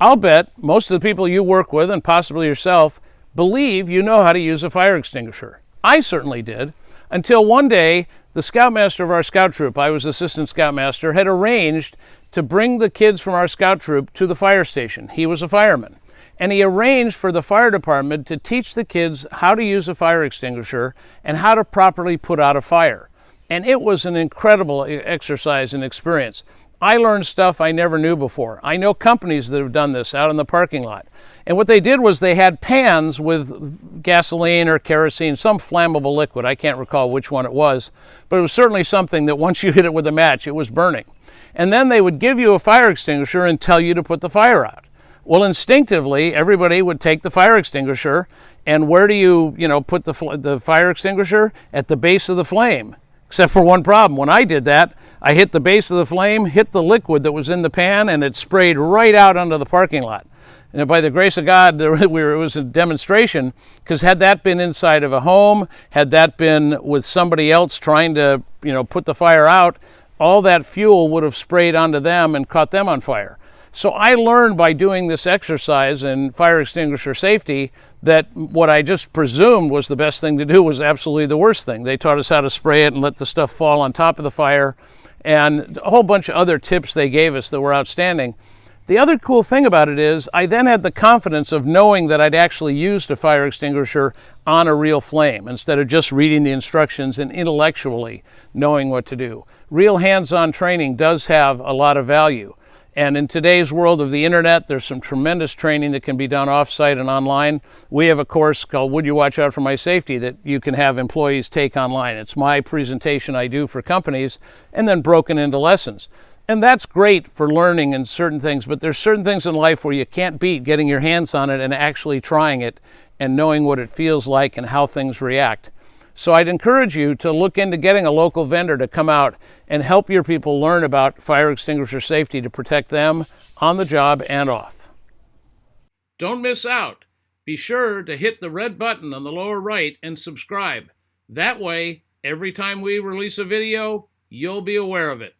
I'll bet most of the people you work with, and possibly yourself, believe you know how to use a fire extinguisher. I certainly did, until one day the scoutmaster of our scout troop, I was assistant scoutmaster, had arranged to bring the kids from our scout troop to the fire station. He was a fireman. And he arranged for the fire department to teach the kids how to use a fire extinguisher and how to properly put out a fire. And it was an incredible exercise and experience. I learned stuff I never knew before. I know companies that have done this out in the parking lot. And what they did was they had pans with gasoline or kerosene, some flammable liquid. I can't recall which one it was, but it was certainly something that once you hit it with a match, it was burning. And then they would give you a fire extinguisher and tell you to put the fire out. Well, instinctively, everybody would take the fire extinguisher, and where do you put the fire extinguisher? At the base of the flame. Except for one problem. When I did that, I hit the base of the flame, hit the liquid that was in the pan, and it sprayed right out onto the parking lot. And by the grace of God, it was a demonstration, because had that been inside of a home, had that been with somebody else trying to put the fire out, all that fuel would have sprayed onto them and caught them on fire. So I learned by doing this exercise in fire extinguisher safety that what I just presumed was the best thing to do was absolutely the worst thing. They taught us how to spray it and let the stuff fall on top of the fire, and a whole bunch of other tips they gave us that were outstanding. The other cool thing about it is I then had the confidence of knowing that I'd actually used a fire extinguisher on a real flame instead of just reading the instructions and intellectually knowing what to do. Real hands-on training does have a lot of value. And in today's world of the internet, there's some tremendous training that can be done off-site and online. We have a course called Would You Watch Out for My Safety that you can have employees take online. It's my presentation I do for companies and then broken into lessons. And that's great for learning and certain things, but there's certain things in life where you can't beat getting your hands on it and actually trying it and knowing what it feels like and how things react. So I'd encourage you to look into getting a local vendor to come out and help your people learn about fire extinguisher safety to protect them on the job and off. Don't miss out. Be sure to hit the red button on the lower right and subscribe. That way, every time we release a video, you'll be aware of it.